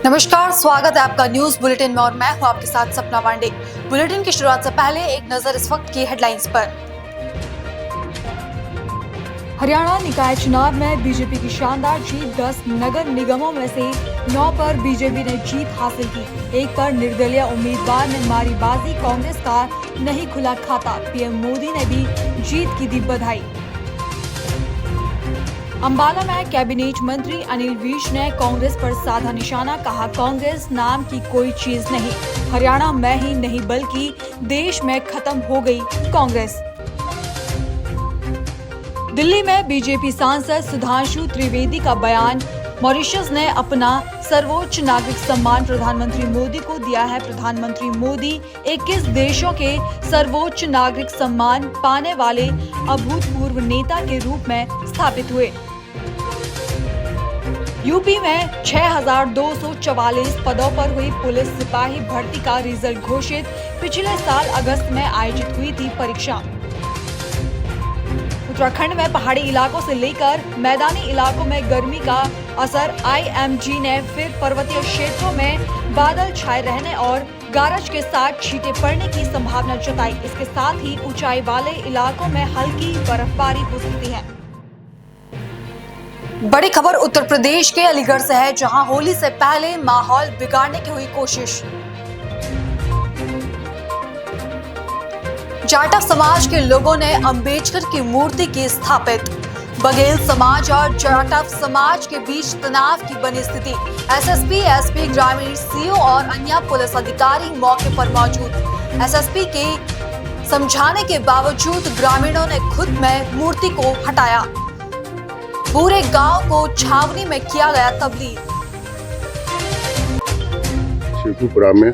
नमस्कार, स्वागत है आपका न्यूज बुलेटिन में और मैं हूं आपके साथ सपना पांडे। बुलेटिन की शुरुआत से पहले एक नजर इस वक्त की हेडलाइंस पर। हरियाणा निकाय चुनाव में बीजेपी की शानदार जीत। 10 नगर निगमों में से 9 पर बीजेपी ने जीत हासिल की। एक पर निर्दलीय उम्मीदवार ने मारी बाजी, कांग्रेस का नहीं खुला खाता। पीएम मोदी ने भी जीत की दी बधाई। अंबाला में कैबिनेट मंत्री अनिल विज ने कांग्रेस पर साधा निशाना, कहा कांग्रेस नाम की कोई चीज नहीं, हरियाणा में ही नहीं बल्कि देश में खत्म हो गई कांग्रेस। दिल्ली में बीजेपी सांसद सुधांशु त्रिवेदी का बयान, मॉरिशस ने अपना सर्वोच्च नागरिक सम्मान प्रधानमंत्री मोदी को दिया है। प्रधानमंत्री मोदी 21 देशों के सर्वोच्च नागरिक सम्मान पाने वाले अभूतपूर्व नेता के रूप में स्थापित हुए। यूपी में 6,244 पदों पर हुई पुलिस सिपाही भर्ती का रिजल्ट घोषित। पिछले साल अगस्त में आयोजित हुई थी परीक्षा। उत्तराखंड में पहाड़ी इलाकों से लेकर मैदानी इलाकों में गर्मी का असर। आईएमडी ने फिर पर्वतीय क्षेत्रों में बादल छाए रहने और गरज के साथ छींटे पड़ने की संभावना जताई। इसके साथ ही ऊंचाई वाले इलाकों में हल्की बर्फबारी हो सकती है। बड़ी खबर उत्तर प्रदेश के अलीगढ़ से है, जहां होली से पहले माहौल बिगाड़ने की हुई कोशिश। जाटव समाज के लोगों ने अंबेडकर की मूर्ति की स्थापित। बघेल समाज और जाटव समाज के बीच तनाव की बनी स्थिति। एसएसपी, एसपी, ग्रामीण, सीओ और अन्य पुलिस अधिकारी मौके पर मौजूद। एसएसपी के समझाने के बावजूद ग्रामीणों ने खुद में मूर्ति को हटाया। पूरे गांव को छावनी में किया गया तब्दील। शेखुपुरा में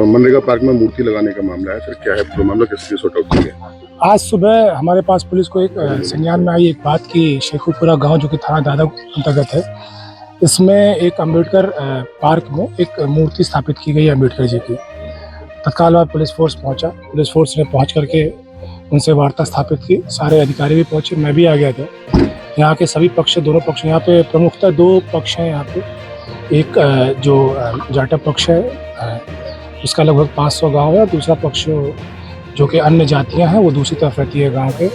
मनरेगा पार्क में मूर्ति लगाने का मामला है। सर, क्या है पूरा मामला, किसकी सॉर्ट आउट किया? आज सुबह हमारे पास पुलिस को एक संज्ञान में आई एक बात की शेखुपुरा गांव, जो कि थाना दादा अंतर्गत है, इसमें एक अम्बेडकर पार्क में एक मूर्ति स्थापित की गई अम्बेडकर जी की। तत्काल बाद पुलिस फोर्स पहुंचा। पुलिस फोर्स ने पहुंच करके उनसे वार्ता स्थापित की। सारे अधिकारी भी पहुंचे, मैं भी आ गया था। यहाँ के सभी पक्ष, दोनों पक्ष, यहाँ पे प्रमुखतः 2 पक्ष हैं यहाँ पे। एक जो जाटव पक्ष है, उसका लगभग 500 गांव है, और दूसरा पक्ष जो कि अन्य जातियां हैं वो दूसरी तरफ रहती है गांव के,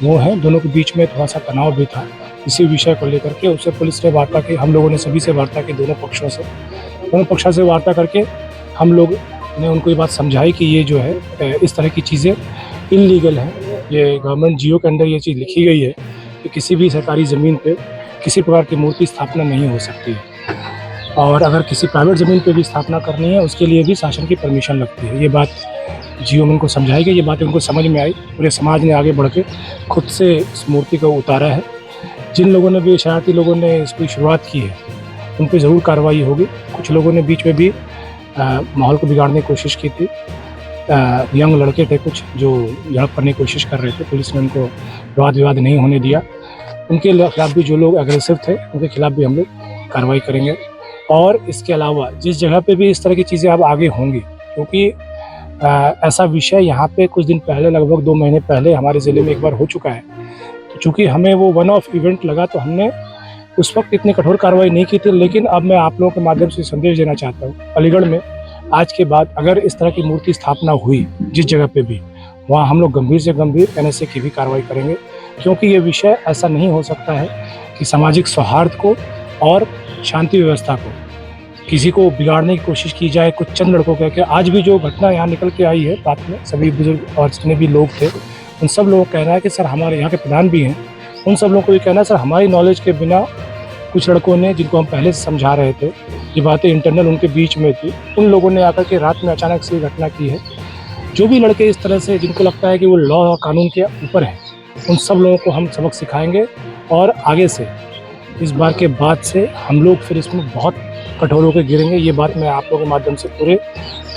वो हैं। दोनों के बीच में थोड़ा सा तनाव भी था इसी विषय को लेकर के। उससे पुलिस ने वार्ता की, हम लोगों ने सभी से वार्ता की, दोनों पक्षों से वार्ता करके हम लोग ने उनको ये बात समझाई कि ये जो है इस तरह की चीज़ें इल्लीगल हैं। ये गवर्नमेंट जियो के अंदर ये चीज़ लिखी गई है कि किसी भी सरकारी ज़मीन पे किसी प्रकार की मूर्ति स्थापना नहीं हो सकती है, और अगर किसी प्राइवेट ज़मीन पे भी स्थापना करनी है उसके लिए भी शासन की परमिशन लगती है। ये बात जियो में उनको समझाई गई, ये बात उनको समझ में आई। पूरे समाज ने आगे बढ़ के खुद से इस मूर्ति को उतारा है। जिन लोगों ने भी, शरारती लोगों ने इसकी शुरुआत की है, उन पर ज़रूर कार्रवाई होगी। कुछ लोगों ने बीच में भी माहौल को बिगाड़ने की कोशिश की थी। यंग लड़के थे कुछ जो झड़प करने की कोशिश कर रहे थे, पुलिस ने उनको वाद विवाद नहीं होने दिया। उनके खिलाफ भी जो लोग एग्रेसिव थे उनके खिलाफ भी हम लोग कार्रवाई करेंगे। और इसके अलावा जिस जगह पे भी इस तरह की चीज़ें अब आगे होंगी, क्योंकि ऐसा विषय यहाँ पे कुछ दिन पहले, लगभग 2 महीने पहले हमारे ज़िले में एक बार हो चुका है। तो चूँकि हमें वो वन ऑफ इवेंट लगा तो हमने उस वक्त इतनी कठोर कार्रवाई नहीं की थी, लेकिन अब मैं आप लोगों के माध्यम से संदेश देना चाहता हूँ, अलीगढ़ में आज के बाद अगर इस तरह की मूर्ति स्थापना हुई जिस जगह पे भी, वहाँ हम लोग गंभीर से गंभीर एनएसए की भी कार्रवाई करेंगे। क्योंकि ये विषय ऐसा नहीं हो सकता है कि सामाजिक सौहार्द को और शांति व्यवस्था को किसी को बिगाड़ने की कोशिश की जाए कुछ चंद लड़कों के। आज भी जो घटना यहाँ निकल के आई है, बात में सभी बुजुर्ग और जितने भी लोग थे, उन सब लोगों को कहना है कि सर, हमारे यहाँ के प्रधान भी हैं, उन सब लोगों को भी कहना है सर, हमारी नॉलेज के बिना कुछ लड़कों ने, जिनको हम पहले से समझा रहे थे, ये बातें इंटरनल उनके बीच में थी, उन लोगों ने आकर के रात में अचानक से घटना की है। जो भी लड़के इस तरह से, जिनको लगता है कि वो लॉ और कानून के ऊपर है, उन सब लोगों को हम सबक सिखाएंगे। और आगे से, इस बार के बाद से हम लोग फिर इसमें बहुत कठोर होकर गिरेंगे। ये बात मैं आप लोगों के माध्यम से पूरे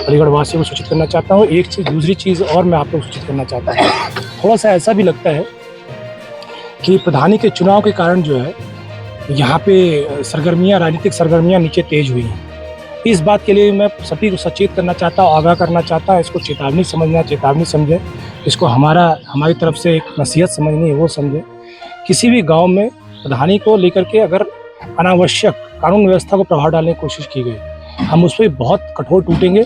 अलीगढ़ वासियों को सूचित करना चाहता हूँ। एक चीज़, दूसरी चीज़ और मैं आप लोग सूचित करना चाहता हूँ, थोड़ा सा ऐसा भी लगता है कि प्रधानी के चुनाव के कारण जो है यहाँ पे सरगर्मियाँ, राजनीतिक सरगर्मियाँ नीचे तेज हुई हैं। इस बात के लिए मैं सभी को सचेत करना चाहता हूँ, आगाह करना चाहता हूँ। इसको चेतावनी समझना, चेतावनी समझें। इसको हमारी तरफ से एक नसीहत समझनी है, वो समझें। किसी भी गांव में प्रधानी को लेकर के अगर अनावश्यक कानून व्यवस्था को प्रभाव डालने की कोशिश की गई। हम उस पर बहुत कठोर टूटेंगे,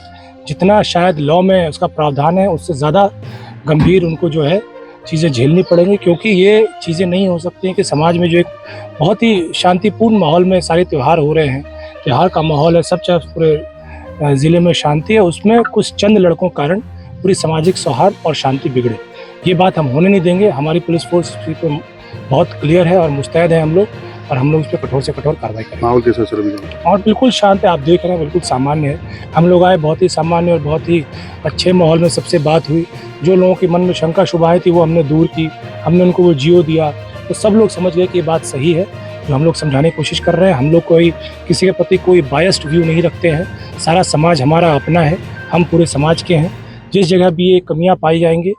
जितना शायद लॉ में उसका प्रावधान है उससे ज़्यादा गंभीर उनको जो है चीज़ें झेलनी पड़ेंगी, क्योंकि ये चीज़ें नहीं हो सकती हैं कि समाज में जो एक बहुत ही शांतिपूर्ण माहौल में सारे त्यौहार हो रहे हैं, त्यौहार का माहौल है, सब चाहे पूरे ज़िले में शांति है, उसमें कुछ चंद लड़कों के कारण पूरी सामाजिक सौहार्द और शांति बिगड़े। ये बात हम होने नहीं देंगे। हमारी पुलिस फोर्स इस पर बहुत क्लियर है और मुस्तैद है हम लोग, और हम लोग इस पर कठोर से कठोर कार्रवाई करेंगे। माहौल कैसा सर अभी? और बिल्कुल शांत है, आप देख रहे हैं, बिल्कुल सामान्य है। हम लोग आए बहुत ही सामान्य और बहुत ही अच्छे माहौल में, सबसे बात हुई, जो लोगों के मन में शंका शुभाएं थी वो हमने दूर की, हमने उनको वो जियो दिया, तो सब लोग समझ गए कि ये बात सही है जो हम लोग समझाने की कोशिश कर रहे हैं। हम लोग कोई किसी के प्रति कोई बायस्ड व्यू नहीं रखते हैं, सारा समाज हमारा अपना है, हम पूरे समाज के हैं। जिस जगह भी ये कमियाँ पाई जाएंगी,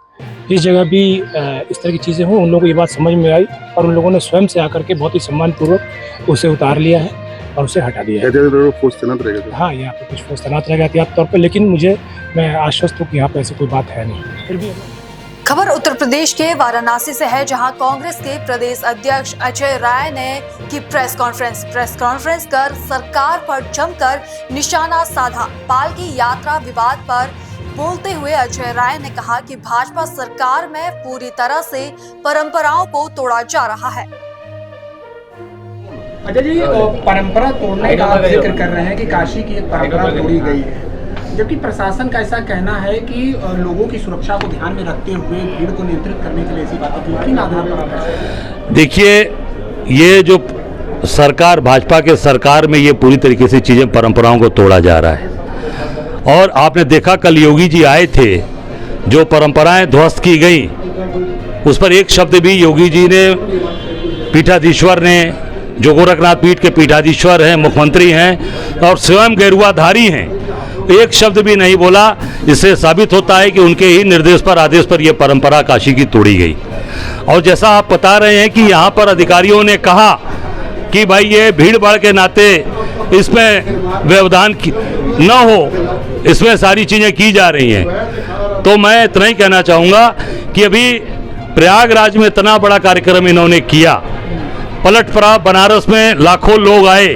जिस जगह भी इस तरह की चीज़ें हुई, उन लोगों को ये बात समझ में आई और उन लोगों ने स्वयं से आकर के बहुत ही सम्मानपूर्वक उसे उतार लिया है और उसे हटा दिया है। फोर्स तैनात रहेगा? हाँ, यहाँ पे कुछ फोर्स तैनात रहेगा एहतियात तौर पर, लेकिन मैं आश्वस्त हूँ कि यहाँ पे ऐसी कोई बात है नहीं। फिर भी खबर उत्तर प्रदेश के वाराणसी से है, जहां कांग्रेस के प्रदेश अध्यक्ष अजय राय ने की प्रेस कॉन्फ्रेंस कर सरकार पर जमकर निशाना साधा। पालकी यात्रा विवाद पर बोलते हुए अजय राय ने कहा कि भाजपा सरकार में पूरी तरह से परंपराओं को तोड़ा जा रहा है। अजय जी, परंपरा तोड़ने का आप जिक्र कर रहे हैं कि काशी की एक परंपरा तोड़ी गई है, जबकि प्रशासन का ऐसा कहना है कि लोगों की सुरक्षा को ध्यान में रखते हुए भीड़ को नियंत्रित करने के लिए ऐसी बातें की। किन आधार पर आप? देखिए, ये जो सरकार, भाजपा के सरकार में ये पूरी तरीके से चीज़ें, परंपराओं को तोड़ा जा रहा है। और आपने देखा कल योगी जी आए थे, जो परंपराएं ध्वस्त की गई उस पर एक शब्द भी योगी जी ने, पीठाधीश्वर ने, जो गोरखनाथ पीठ के पीठाधीश्वर हैं, मुख्यमंत्री हैं और स्वयं गेरुआधारी हैं, एक शब्द भी नहीं बोला। इससे साबित होता है कि उनके ही निर्देश पर, आदेश पर यह परंपरा काशी की तोड़ी गई। और जैसा आप बता रहे हैं कि यहाँ पर अधिकारियों ने कहा कि भाई ये भीड़ भाड़ के नाते इसमें व्यवधान न हो, इसमें सारी चीज़ें की जा रही हैं, तो मैं इतना ही कहना चाहूँगा कि अभी प्रयागराज में इतना बड़ा कार्यक्रम इन्होंने किया, पलट पड़ा, बनारस में लाखों लोग आए,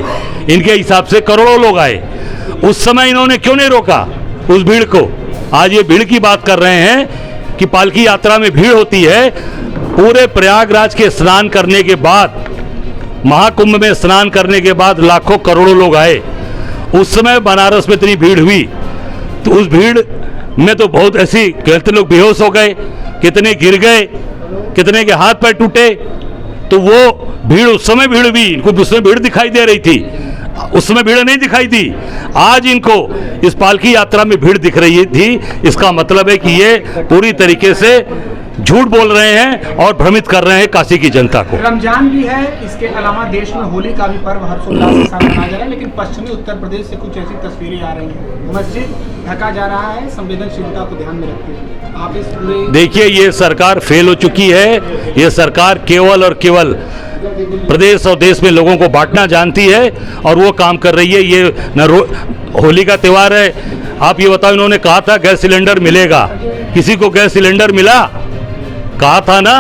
इनके हिसाब से करोड़ों लोग आए, उस समय इन्होंने क्यों नहीं रोका उस भीड़ को? आज ये भीड़ की बात कर रहे हैं कि पालकी यात्रा में भीड़ होती है। पूरे प्रयागराज के स्नान करने के बाद, महाकुंभ में स्नान करने के बाद लाखों करोड़ों लोग आए, उस समय बनारस में इतनी भीड़ हुई, तो उस भीड़ में तो बहुत ऐसी, कितने लोग बेहोश हो गए, कितने गिर गए, कितने के हाथ पैर टूटे। तो वो भीड़ उस समय भीड़ हुई, इनको उसमें भीड़ दिखाई दे रही थी, उस समय भीड़ नहीं दिखाई दी। आज इनको इस पालकी यात्रा में भीड़ दिख रही थी। इसका मतलब है कि ये पूरी तरीके से झूठ बोल रहे हैं और भ्रमित कर रहे हैं काशी की जनता को। रमजान भी है, इसके अलावा देश में होली का भी पर्व हर्षोल्लास के साथ मनाया जा रहा है, लेकिन पश्चिमी उत्तर प्रदेश से कुछ ऐसी तस्वीरें आ रही हैं, मस्जिद ढका जा रहा है, संवेदनशीलता को ध्यान में रखते हुए। आप इस पूरे, देखिए, ये सरकार फेल हो चुकी है। ये सरकार केवल और केवल प्रदेश और देश में लोगों को बांटना जानती है और वो काम कर रही है। ये होली का त्यौहार है, आप ये बताओ, इन्होंने कहा था गैस सिलेंडर मिलेगा, किसी को गैस सिलेंडर मिला? कहा था ना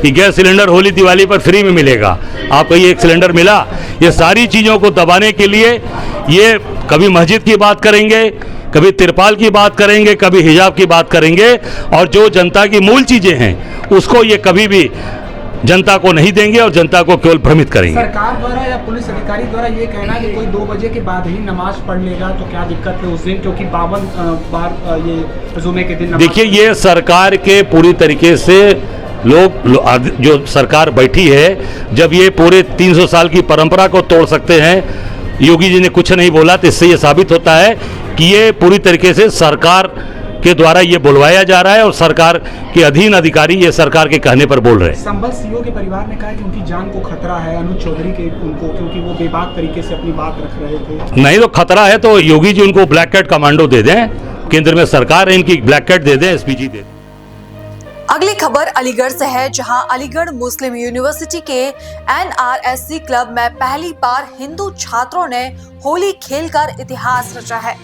कि गैस सिलेंडर होली दिवाली पर फ्री में मिलेगा, आपको ये एक सिलेंडर मिला? ये सारी चीज़ों को दबाने के लिए ये कभी मस्जिद की बात करेंगे, कभी तिरपाल की बात करेंगे, कभी हिजाब की बात करेंगे, और जो जनता की मूल चीज़ें हैं उसको ये कभी भी जनता को नहीं देंगे और जनता को केवल भ्रमित करेंगे। सरकार द्वारा या पुलिस अधिकारी द्वारा ये कहना है कि कोई 2 बजे के बाद ही नमाज पढ़ लेगा, तो क्या दिक्कत है उस दिन, क्योंकि 52 बार ये जुमे के दिन? देखिए, ये सरकार के पूरी तरीके से लोग जो सरकार बैठी है, जब ये पूरे 300 साल की परंपरा को तोड़ सकते हैं, योगी जी ने कुछ नहीं बोला, तो इससे ये साबित होता है कि ये पूरी तरीके से सरकार के द्वारा ये बुलवाया जा रहा है और सरकार के अधीन अधिकारी ये सरकार के कहने पर बोल रहे हैं। संभल सीओ के परिवार ने कहा कि उनकी जान को खतरा है, अनुज चौधरी के उनको, क्योंकि वो बेबाक तरीके से अपनी बात रख रहे थे। नहीं तो खतरा है तो योगी जी उनको ब्लैक कैट कमांडो दे दें, केंद्र में सरकार है, इनकी ब्लैक कैट दे दें, एसपीजी दे दें। अगली खबर अलीगढ़ से है, जहां अलीगढ़ मुस्लिम यूनिवर्सिटी के NRSC क्लब में पहली बार हिंदू छात्रों ने होली खेलकर इतिहास रचा है।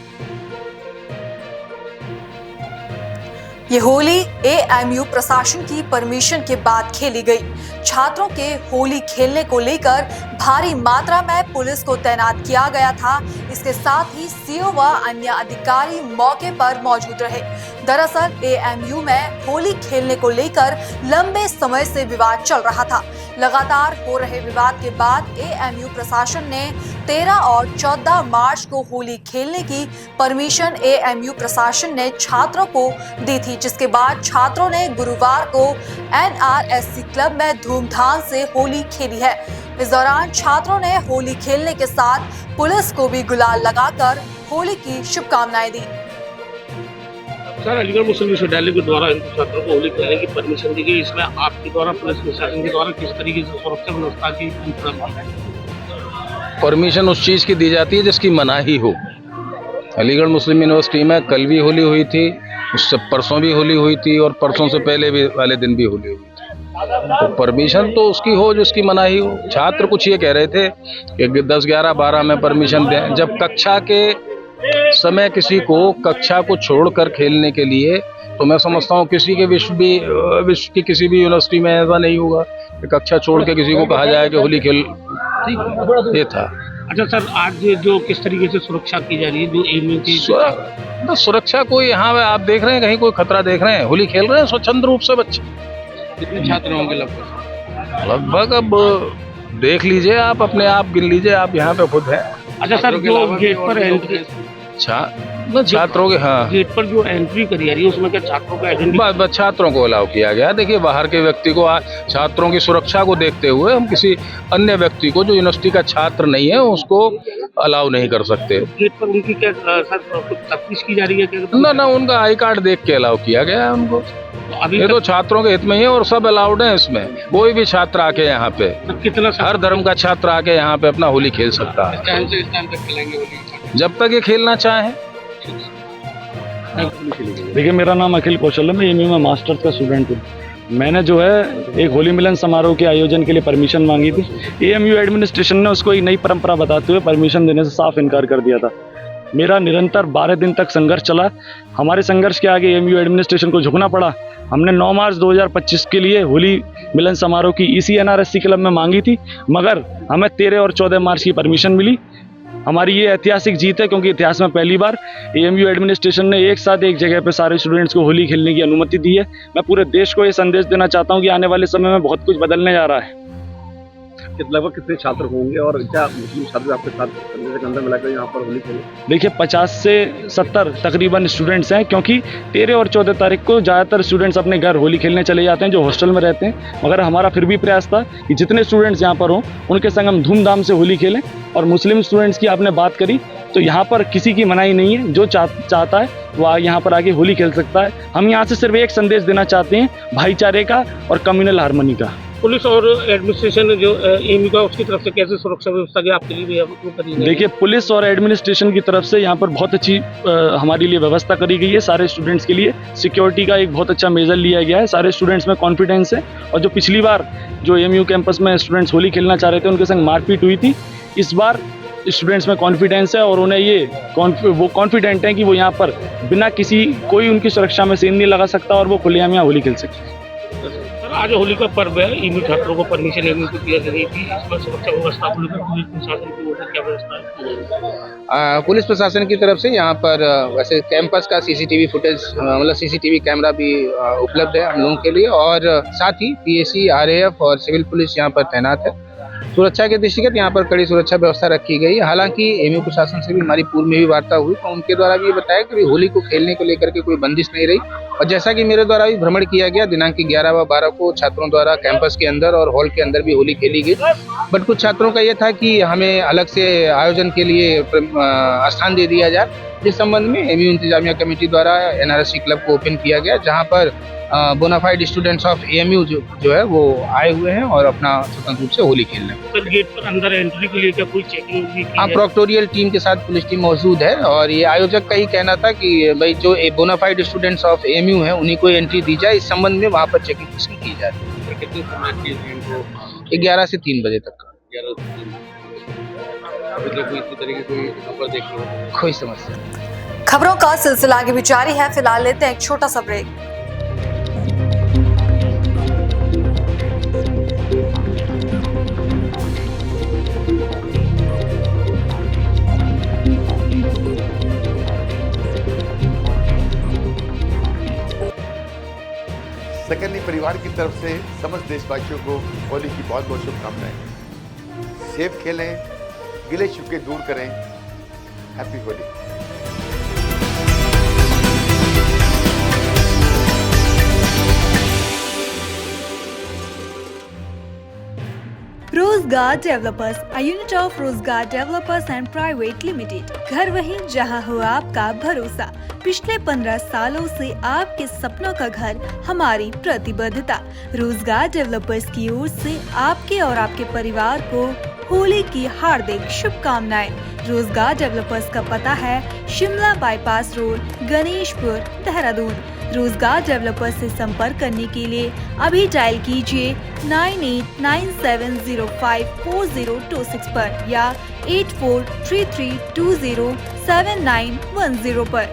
ये होली एएमयू प्रशासन की परमिशन के बाद खेली गई। छात्रों के होली खेलने को लेकर भारी मात्रा में पुलिस को तैनात किया गया था। इसके साथ ही सीओ व अन्य अधिकारी मौके पर मौजूद रहे। दरअसल एएमयू में होली खेलने को लेकर लंबे समय से विवाद चल रहा था। लगातार हो रहे विवाद के बाद एएमयू प्रशासन ने 13 और 14 मार्च को होली खेलने की परमिशन एएमयू प्रशासन ने छात्रों को दी थी, जिसके बाद छात्रों ने गुरुवार को एनआरएससी क्लब में धूमधाम से होली खेली है। इस दौरान छात्रों ने होली खेलने के साथ पुलिस को भी गुलाल लगाकर होली की शुभकामनाएं दी। सर, अलीगढ़ मुस्लिम विश्वविद्यालय के द्वारा हिंदू छात्रों को होली खेलने की परमिशन दी गई। इसमें आपके द्वारा पुलिस प्रशासन के द्वारा किस तरीके से सुरक्षा व्यवस्था की परमिशन उस चीज़ की दी जाती है जिसकी मनाही हो। अलीगढ़ मुस्लिम यूनिवर्सिटी में कल भी होली हुई थी, उससे परसों भी होली हुई थी और परसों से पहले भी वाले दिन भी होली हुई थी। तो परमिशन तो उसकी हो जिसकी मनाही हो। छात्र कुछ ये कह रहे थे कि 10, 11, 12 में परमिशन दें। जब कक्षा के समय किसी को कक्षा को छोड़कर खेलने के लिए, तो मैं समझता हूँ किसी के विश्व की किसी भी यूनिवर्सिटी में ऐसा नहीं होगा कि कक्षा छोड़ के किसी को कहा जाए कि होली खेल। ये था। अच्छा सर, आज जो किस तरीके से सुरक्षा की जा रही है, जो एएमयू की सुरक्षा कोई यहाँ आप देख रहे हैं कहीं कोई खतरा देख रहे हैं? होली खेल रहे हैं स्वच्छंद रूप से बच्चे। कितने छात्र होंगे लगभग अब देख लीजिए, आप अपने आप गिन लीजिए, आप यहाँ पे खुद हैं। अच्छा सर, जो गेट पर एंट्री छात्रों के, हाँ, गेट पर जो एंट्री करी जा रही है उसमें क्या छात्रों का आइडेंटिटी? छात्रों को अलाउ किया गया। देखिए, बाहर के व्यक्ति को, छात्रों की सुरक्षा को देखते हुए हम किसी अन्य व्यक्ति को जो यूनिवर्सिटी का छात्र नहीं है उसको अलाउ नहीं कर सकते। गेट पर उनकी क्या सर तफ्तीश की जा रही है क्या? ना, उनका आई कार्ड देख के अलाउ किया गया है उनको। अभी ये तो छात्रों के हित में ही है और सब अलाउड है इसमें। कोई भी छात्र आके यहाँ पे, कितना हर धर्म का छात्र आके यहाँ पे अपना होली खेल सकता है, इस टाइम तक खेलेंगे होली जब तक ये खेलना चाहे। देखिए, मेरा नाम अखिल कौशल है, मैं एएमयू में मास्टर्स का स्टूडेंट हूँ। मैंने जो है एक होली मिलन समारोह के आयोजन के लिए परमिशन मांगी थी। एएमयू एडमिनिस्ट्रेशन ने उसको एक नई परंपरा बताते हुए परमिशन देने से साफ इनकार कर दिया था। मेरा निरंतर 12 दिन तक संघर्ष चला। हमारे संघर्ष के आगे एएमयू एडमिनिस्ट्रेशन को झुकना पड़ा। हमने 9 मार्च 2025 के लिए होली मिलन समारोह की इसी एनआरएससी क्लब में मांगी थी, मगर हमें 13 और 14 मार्च की परमिशन मिली। हमारी ये ऐतिहासिक जीत है, क्योंकि इतिहास में पहली बार एएमयू एडमिनिस्ट्रेशन ने एक साथ एक जगह पे सारे स्टूडेंट्स को होली खेलने की अनुमति दी है। मैं पूरे देश को ये संदेश देना चाहता हूँ कि आने वाले समय में बहुत कुछ बदलने जा रहा है। लगभग कितने छात्र होंगे और क्या मुस्लिम छात्र आपके साथ कंधे मिलाकर यहाँ पर होली खेले? देखिए, 50 से 70 तकरीबन स्टूडेंट्स हैं, क्योंकि 13 और 14 तारीख को ज़्यादातर स्टूडेंट्स अपने घर होली खेलने चले जाते हैं जो हॉस्टल में रहते हैं। मगर हमारा फिर भी प्रयास था कि जितने स्टूडेंट्स यहाँ पर हों उनके संग हम धूमधाम से होली खेलें। और मुस्लिम स्टूडेंट्स की आपने बात करी तो यहाँ पर किसी की मनाही नहीं है। जो चाहता है वह यहाँ पर आके होली खेल सकता है। हम यहाँ से सिर्फ एक संदेश देना चाहते हैं, भाईचारे का और कम्युनल हार्मनी का। पुलिस और एडमिनिस्ट्रेशन जो एएमयू का उसकी तरफ से कैसे सुरक्षा व्यवस्था की आपके लिए करी? देखिए, पुलिस और एडमिनिस्ट्रेशन की तरफ से यहाँ पर बहुत अच्छी हमारे लिए व्यवस्था करी गई है। सारे स्टूडेंट्स के लिए सिक्योरिटी का एक बहुत अच्छा मेजर लिया गया है। सारे स्टूडेंट्स में कॉन्फिडेंस है। और जो पिछली बार जो एएमयू कैंपस में स्टूडेंट्स होली खेलना चाह रहे थे उनके संग मारपीट हुई थी, इस बार स्टूडेंट्स में कॉन्फिडेंस है और उन्हें ये वो कॉन्फिडेंट हैं कि वो यहाँ पर बिना कोई उनकी सुरक्षा में सीन नहीं लगा सकता और वो खुलेआम यहाँ होली खेल सकते हैं। आज होली का पर्व है, एएमयू छात्रों को परमिशन एएमयू को दिया गई थी। इसमें सुरक्षा व्यवस्था को लेकर पुलिस प्रशासन की ओर से क्या व्यवस्था है? पुलिस प्रशासन की तरफ से यहाँ पर वैसे कैंपस का सीसीटीवी फुटेज, मतलब सीसीटीवी कैमरा भी उपलब्ध है हम लोगों के लिए, और साथ ही पीएसी, आरएएफ और सिविल पुलिस यहाँ पर तैनात है। सुरक्षा के दृष्टिगत यहाँ पर कड़ी सुरक्षा व्यवस्था रखी गई है। हालांकि एएमयू प्रशासन से भी हमारी पूर्व में भी वार्ता हुई तो उनके द्वारा भी ये बताया कि होली को खेलने को लेकर के कोई बंदिश नहीं रही। और जैसा कि मेरे द्वारा भी भ्रमण किया गया, दिनांक 11 व 12 को छात्रों द्वारा कैंपस के अंदर और हॉल के अंदर भी होली खेली गई। बट कुछ छात्रों का ये था कि हमें अलग से आयोजन के लिए स्थान दे दिया जाए, जिस संबंध में एएमयू इंतजामिया कमेटी द्वारा एनआरएससी क्लब को ओपन किया गया, जहाँ पर बोनाफाइड स्टूडेंट्स ऑफ एएमयू जो है वो आए हुए हैं और अपना स्वतंत्र रूप से होली खेल रहे हैं। सर, गेट पर अंदर एंट्री के लिए क्या कोई चेकिंग भी की है? प्रोक्टोरियल टीम के साथ पुलिस टीम मौजूद है और ये आयोजक का ही कहना था कि भाई जो बोनाफाइड स्टूडेंट्स ऑफ एएमयू है उन्हीं को एंट्री दी जाए। इस संबंध में वहाँ पर चेकिंग की जा रही है। कितने समय की? 11 से 3 बजे तक। कोई समस्या। खबरों का सिलसिला आगे भी जारी है। फिलहाल लेते हैं एक छोटा सा ब्रेक। परिवार की तरफ से समस्त देशवासियों को होली की बहुत बहुत शुभकामनाएं। सेफ खेलें, गिले शिकवे दूर करें। हैप्पी होली। रोजगार डेवलपर्स, a unit of रोजगार डेवलपर्स एंड प्राइवेट लिमिटेड। घर वहीं जहां हो आपका भरोसा। पिछले 15 सालों से आपके सपनों का घर हमारी प्रतिबद्धता। रोजगार डेवलपर्स की ओर से आपके और आपके परिवार को होली की हार्दिक शुभकामनाएं। रोजगार डेवलपर्स का पता है शिमला बाईपास रोड, गणेशपुर, देहरादून। रोजगार डेवलपर्स से संपर्क करने के लिए अभी डायल कीजिए 9897054026 पर या 8433207910 पर।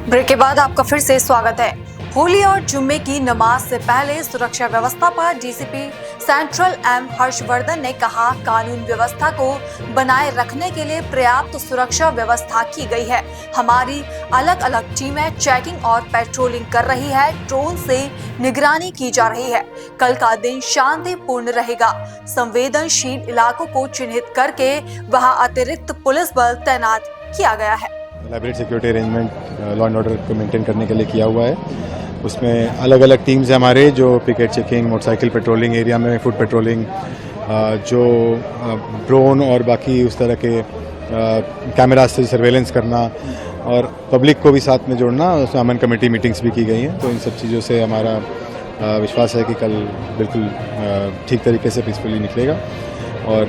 ब्रेक के बाद आपका फिर से स्वागत है। होली और जुम्मे की नमाज से पहले सुरक्षा व्यवस्था पर डीसीपी सेंट्रल एम हर्षवर्धन ने कहा, कानून व्यवस्था को बनाए रखने के लिए पर्याप्त सुरक्षा व्यवस्था की गई है। हमारी अलग अलग टीमें चेकिंग और पेट्रोलिंग कर रही है। ड्रोन से निगरानी की जा रही है। कल का दिन शांतिपूर्ण रहेगा। संवेदनशील इलाकों को चिन्हित करके वहां अतिरिक्त पुलिस बल तैनात किया गया है। Elaborate security arrangement law and order को मेंटेन करने के लिए किया हुआ है। उसमें अलग अलग टीम्स हैं हमारे, जो picket checking, motorcycle patrolling area में, फुट पेट्रोलिंग, जो ड्रोन और बाकी उस तरह के कैमरा से सर्वेलेंस करना और पब्लिक को भी साथ में जोड़ना। उसमें अमन कमेटी मीटिंग्स भी की गई हैं। तो इन सब चीज़ों से हमारा विश्वास है कि कल बिल्कुल ठीक तरीके से पीसफुली निकलेगा। और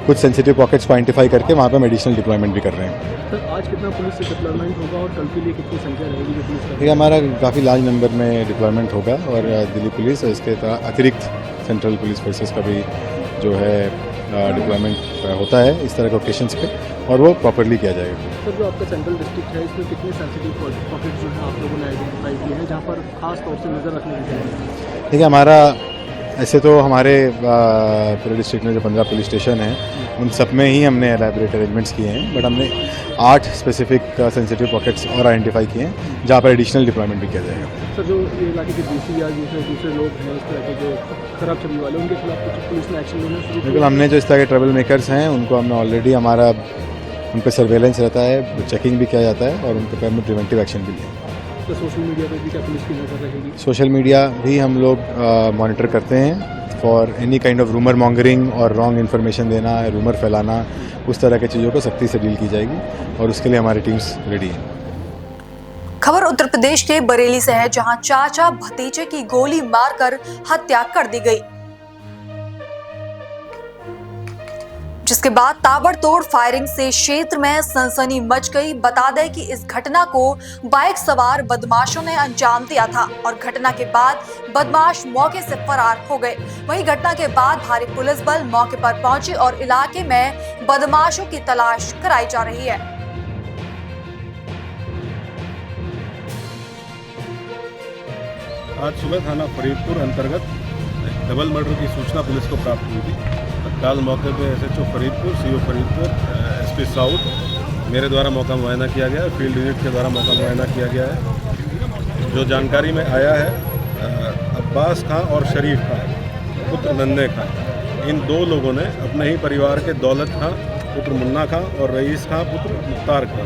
कुछ सेंसिटिव पॉकेट्स को आइडेंटिफाई करके वहाँ पे हम एडिशनल डिप्लॉयमेंट भी कर रहे हैं। सर, आज कितना पुलिस से डिप्लॉयमेंट होगा और कल के लिए कितनी संख्या रहेगी जो पुलिस का? देखिए, हमारा काफ़ी लार्ज नंबर में डिप्लॉयमेंट होगा और दिल्ली पुलिस और इसके अतिरिक्त सेंट्रल पुलिस फोर्सेस का भी जो है डिप्लॉयमेंट होता है इस तरह के ओकेशंस पे, और वो प्रॉपरली किया जाएगा। सर, जो आपका सेंट्रल डिस्ट्रिक्ट है, इसमें कितने सेंसिटिव पॉकेट जो है आप लोगों ने आइडेंटिफाई किए हैं जहाँ पर खास तौर से नज़र रखने की जरूरत है? देखिए, हमारा ऐसे तो हमारे पूरे डिस्ट्रिक्ट में जो 15 पुलिस स्टेशन हैं उन सब में ही हमने एलैबोरेट अरेंजमेंट्स किए हैं, बट हमने 8 स्पेसिफिक सेंसिटिव पॉकेट्स और आइडेंटिफाई किए हैं जहाँ पर एडिशनल डिप्लॉयमेंट भी किया जाएगा। सर, जो ये इलाके के डीसी या दूसरे लोग हैं इस तरह के जो खराब छवि वाले, उनके खिलाफ कुछ पुलिस ने एक्शन लेना शुरू? बिल्कुल, हमने जो इस तरह के ट्रबल मेकर्स हैं उनको हमने ऑलरेडी हमारा उन पर सर्वेलेंस रहता है, चेकिंग भी किया जाता है और उन पर हमने प्रिवेंटिव एक्शन भी लिया। तो सोशल मीडिया पर भी क्या पुलिस की नज़र रहेगी? सोशल मीडिया भी हम लोग मॉनिटर करते हैं for any kind of rumour mongering और रॉन्ग इन्फॉर्मेशन देना, रूमर फैलाना, उस तरह की चीज़ों को सख्ती से डील की जाएगी और उसके लिए हमारी टीम्स रेडी हैं। खबर उत्तर प्रदेश के बरेली से है, जहां चाचा भतीजे की गोली मारकर हत्या कर दी गई, जिसके बाद ताबड़तोड़ फायरिंग से क्षेत्र में सनसनी मच गई। बता दें कि इस घटना को बाइक सवार बदमाशों ने अंजाम दिया था और घटना के बाद बदमाश मौके से फरार हो गए। वहीं घटना के बाद भारी पुलिस बल मौके पर पहुंची और इलाके में बदमाशों की तलाश कराई जा रही है। आज सुबह थाना फरीदपुर अंतर्गत डबल मर्डर की सूचना पुलिस को प्राप्त हुई थी। तत्काल मौके पे SHO Faridpur, CO Faridpur, SP south मेरे द्वारा मौका मुआयना किया गया है, फील्ड यूनिट के द्वारा मौका मुआयना किया गया है। जो जानकारी में आया है, अब्बास खां और शरीफ खां पुत्र नन्हे खां, इन 2 लोगों ने अपने ही परिवार के दौलत खां पुत्र मुन्ना खां और रईस खां पुत्र मुख्तार खां,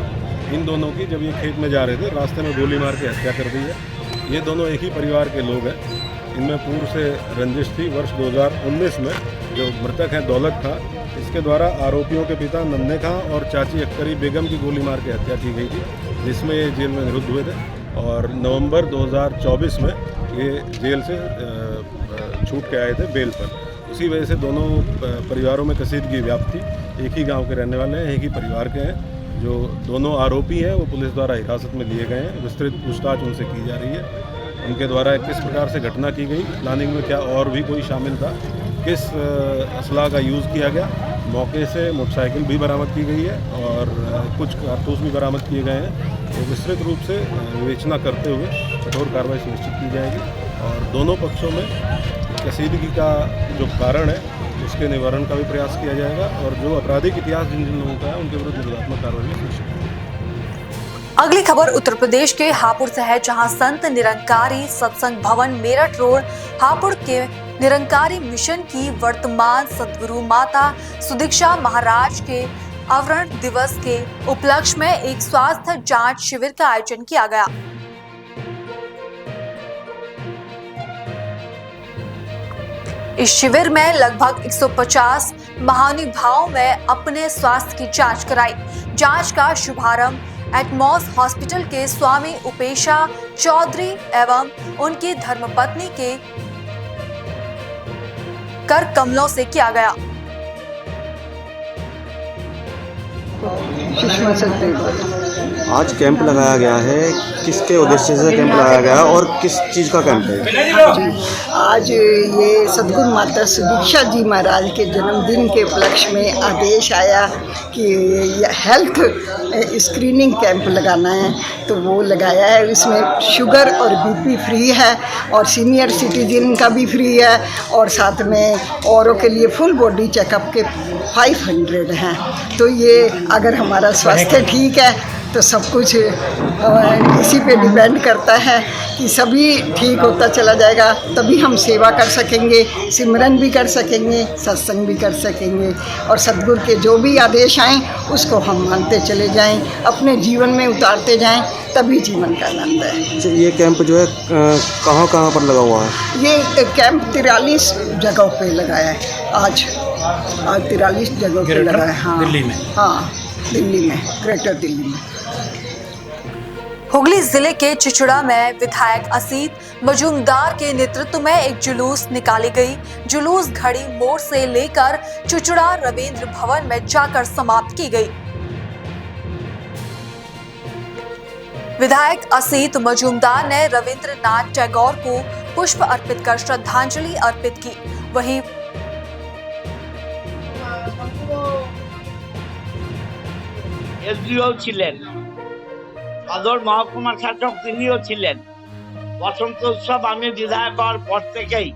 इन दोनों की जब ये खेत में जा रहे थे रास्ते में गोली मार के हत्या कर दी है। ये दोनों एक ही परिवार के लोग हैं। इनमें पूर्व से रंजिश थी। वर्ष 2019 में जो मृतक हैं दौलत खां, इसके द्वारा आरोपियों के पिता नन्हे खां और चाची अख्तरी बेगम की गोली मार के हत्या की गई थी, जिसमें ये जेल में निरुद्ध हुए थे और नवंबर 2024 में ये जेल से छूट के आए थे बेल पर। उसी वजह से दोनों परिवारों में कसीदगी व्याप्त थी। एक ही गाँव के रहने वाले हैं, एक ही परिवार के हैं। जो दोनों आरोपी हैं वो पुलिस द्वारा हिरासत में लिए गए हैं। विस्तृत पूछताछ उनसे की जा रही है। उनके द्वारा किस प्रकार से घटना की गई, प्लानिंग में क्या और भी कोई शामिल था, किस असला का यूज़ किया गया। मौके से मोटरसाइकिल भी बरामद की गई है और कुछ कारतूस भी बरामद किए गए हैं। वो विस्तृत रूप से विवेचना करते हुए कठोर कार्रवाई सुनिश्चित की जाएगी और दोनों पक्षों में कशीदगी का जो कारण है उसके निवारण का भी प्रयास किया जाएगा और जो आपराधिक इतिहास जिन जिन लोगों का है उनके विरुद्ध विरोधात्मक कार्रवाई भी सुनिश्चित की जाएगी। अगली खबर उत्तर प्रदेश के हापुड़ से है, जहां संत निरंकारी सत्संग भवन मेरठ रोड हापुड़ के निरंकारी मिशन की वर्तमान सद्गुरु माता सुदीक्षा महाराज के आवरण दिवस के उपलक्ष्य में एक स्वास्थ्य जांच शिविर का आयोजन किया गया। इस शिविर में लगभग 150 महानुभावों ने अपने स्वास्थ्य की जांच कराई। जांच का शुभारंभ एटमॉस हॉस्पिटल के स्वामी उपेशा चौधरी एवं उनकी धर्मपत्नी के कर कमलों से किया गया। आज कैंप लगाया गया है, किसके उद्देश्य से कैंप लगाया गया है और किस चीज़ का कैंप है? आज ये सद्गुरु माता सुदीक्षा जी महाराज के जन्मदिन के उपलक्ष्य में आदेश आया कि हेल्थ स्क्रीनिंग कैंप लगाना है, तो वो लगाया है। इसमें शुगर और बीपी फ्री है और सीनियर सिटीजन का भी फ्री है और साथ में औरों के लिए फुल बॉडी चेकअप के 500 हैं। तो ये अगर हमारा स्वास्थ्य ठीक है तो सब कुछ इसी पे डिपेंड करता है कि सभी ठीक होता चला जाएगा, तभी हम सेवा कर सकेंगे, सिमरन भी कर सकेंगे, सत्संग भी कर सकेंगे और सद्गुरु के जो भी आदेश आएँ उसको हम मानते चले जाएं, अपने जीवन में उतारते जाएं, तभी जीवन का आनंद है। ये कैंप जो है कहाँ कहाँ पर लगा हुआ है? ये कैंप 43 जगहों पे लगाया है। आज 43 जगहों पे लगाया है। हाँ, दिल्ली में। हाँ, दिल्ली में, ग्रेटर दिल्ली में। हुगली जिले के चिचुड़ा में विधायक असीत मजूमदार के नेतृत्व में एक जुलूस निकाली गई। जुलूस घड़ी मोड़ से लेकर चिचुड़ा रविंद्र भवन में जाकर समाप्त की गई। विधायक असीत मजूमदार ने रविंद्रनाथ टैगोर को पुष्प अर्पित कर श्रद्धांजलि अर्पित की। वहीं এসডিও ছিলেন, সদর মহকুমার শাসক তিনিও ছিলেন। বসন্ত উৎসব আমি বিধায়ক হওয়ার পর থেকেই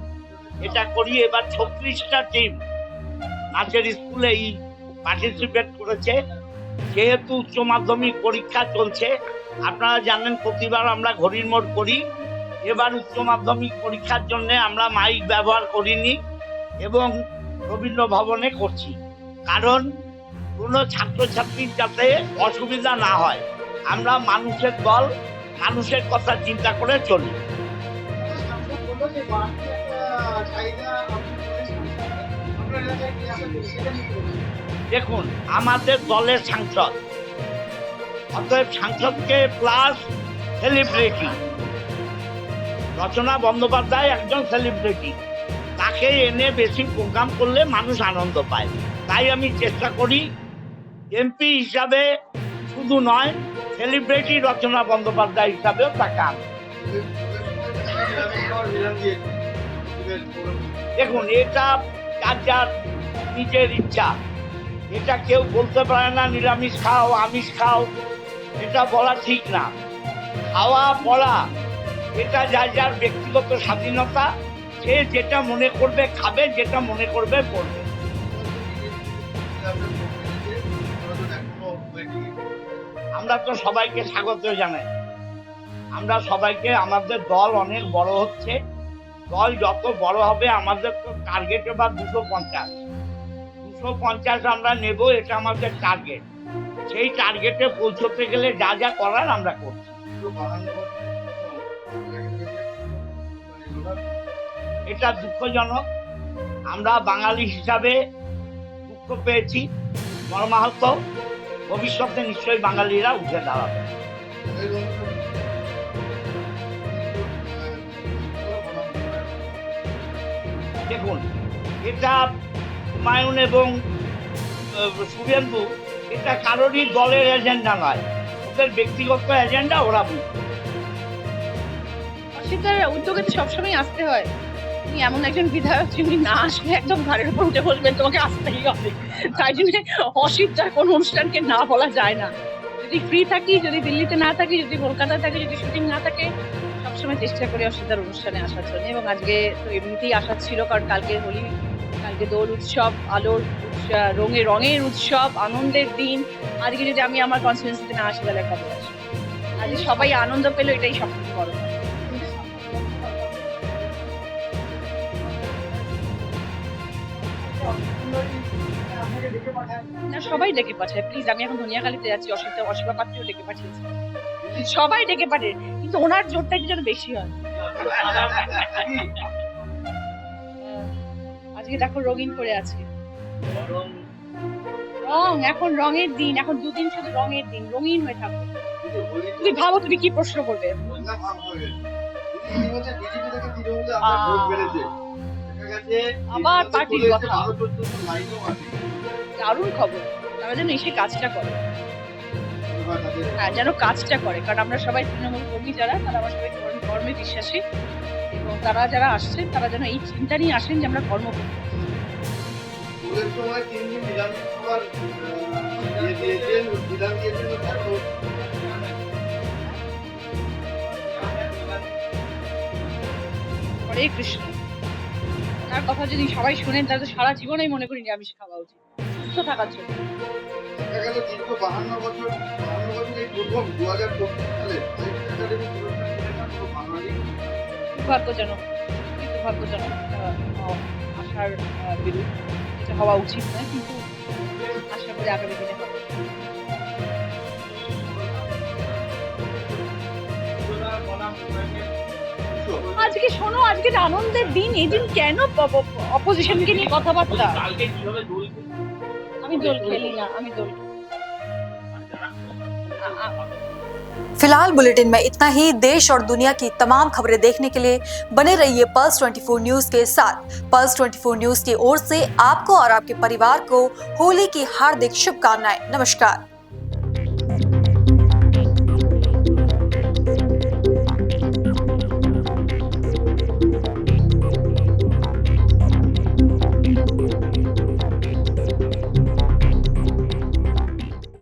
এটা করি। এবার 36টা টিম নাচের স্কুলেই পার্টিসিপেট করেছে। যেহেতু উচ্চ মাধ্যমিক পরীক্ষা চলছে, আপনারা জানেন প্রতিবার আমরা ঘড়ির মোড় করি। এবার উচ্চ মাধ্যমিক পরীক্ষার জন্য আমরা মাইক ব্যবহার করিনি এবং রবীন্দ্র ভবনে করছি, কারণ কোনো ছাত্রছাত্রীর যাতে অসুবিধা না হয়। আমরা মানুষের দল, মানুষের কথা চিন্তা করে চলি। দেখুন, আমাদের দলের সাংসদ, অতএব সাংসদকে প্লাস সেলিব্রিটি, রচনা বন্দ্যোপাধ্যায় একজন সেলিব্রিটি, তাকে এনে বেশি প্রোগ্রাম করলে মানুষ আনন্দ পায়। তাই আমি চেষ্টা করি এমপি হিসাবে শুধু নয়, সেলিব্রিটি রচনা বন্দ্যোপাধ্যায় হিসাবেও তাকে আনবো। দেখুন, এটা যার যার নিজের ইচ্ছা, এটা কেউ বলতে পারে না নিরামিষ খাও আমিষ খাও, এটা বলা ঠিক না। খাওয়া পড়া এটা যার যার ব্যক্তিগত স্বাধীনতা, সে যেটা মনে করবে খাবে, যেটা মনে করবে পড়বে। আমরা তো সবাইকে স্বাগত জানাই। আমরা সবাইকে, আমাদের দল অনেক বড় হচ্ছে, দল যত বড় হবে আমাদের তো টার্গেট এবার 250 আমরা নেব, এটা আমাদের টার্গেট। সেই টার্গেটে পৌঁছতে গেলে যা যা করার আমরা করছি। এটা দুঃখজনক, আমরা বাঙালি হিসাবে দুঃখ পেয়েছি, মর্মাহত। ভবিষ্যতে নিশ্চয়ই বাঙালিরা উঠে দাঁড়াবে। দেখুন, এটা হুমায়ুন এবং শুভেন্দু, এটা কারোরই দলের এজেন্ডা নয়, ওদের ব্যক্তিগত এজেন্ডা, ওরা বুঝবে। অসিতার উদ্যোগে তো সবসময় আসতে হয়। তুমি এমন একজন বিধায়ক, যিনি না আসলে একদম ঘাড়ের উপর উঠে বলবেন তোমাকে আসতেই হবে। তাই জন্য অসিতার কোনো অনুষ্ঠানকে না বলা যায় না। যদি ফ্রি থাকি, যদি দিল্লিতে না থাকি, যদি কলকাতায় থাকি, যদি শুটিং না থাকে, সবসময় চেষ্টা করি অসুবিধার অনুষ্ঠানে আসার জন্য। এবং আজকে তো এমনিতেই আসার ছিল, কারণ কালকে হোলি, কালকে দোল উৎসব, আলোর রঙের উৎসব, আনন্দের দিন। আজকে যদি আমি আমার কনস্টিটুয়েন্সিতে না আসি তাহলে কবে আসবো? আজকে সবাই আনন্দ পেলো, এটাই সবথেকে বড় কথা। না, সবাই ডেকে পাঠায়। প্লিজ, আমি এখন ধনিয়াখালীতে যাচ্ছি, অসীমা পাত্রীও ডেকে পাঠিয়েছে, সবাই ডেকে পাঠায়, কিন্তু ওনার জোরটা একটু যেন বেশি হয়। আজকে দেখো রঙিন করে আছে, রং, এখন রঙের দিন, এখন দুদিন শুধু রঙের দিন, রঙিন হয়ে থাকো। তুমি ভাবো তুমি কি প্রশ্ন করবে? আবার পার্টির কথা, দারুণ খবর, তারা যেন এসে কাজটা করে। হ্যাঁ, যেন কাজটা করে, কারণ আমরা সবাই তৃণমূল কর্মী যারা, তারা আমরা সবাই কর্মে বিশ্বাসী, এবং তারা যারা আসছেন তারা যেন এই চিন্তা নিয়ে আসেন যে আমরা কর্ম করব। হরে কৃষ্ণ, তার কথা যদি সবাই শোনেন তাহলে সারা জীবনেই মনে করি নিরামিষ খাওয়া উচিত, সুস্থ থাকার জন্য। দুর্ভাগ্যজনক আশার বিরুদ্ধে, এটা হওয়া উচিত নয়, কিন্তু আশা করি আগামী দিনে হবে। আজকে শোনো, আজকে আনন্দের দিন, এই দিন কেন অপোজিশনকে নিয়ে কথাবার্তা? আমি দোল খেলি না, আমি दो। फिलहाल बुलेटिन में इतना ही। देश और दुनिया की तमाम खबरें देखने के लिए बने रहिए पल्स 24 न्यूज के साथ। पल्स 24 न्यूज की ओर से आपको और आपके परिवार को होली की हार्दिक शुभकामनाएं। नमस्कार।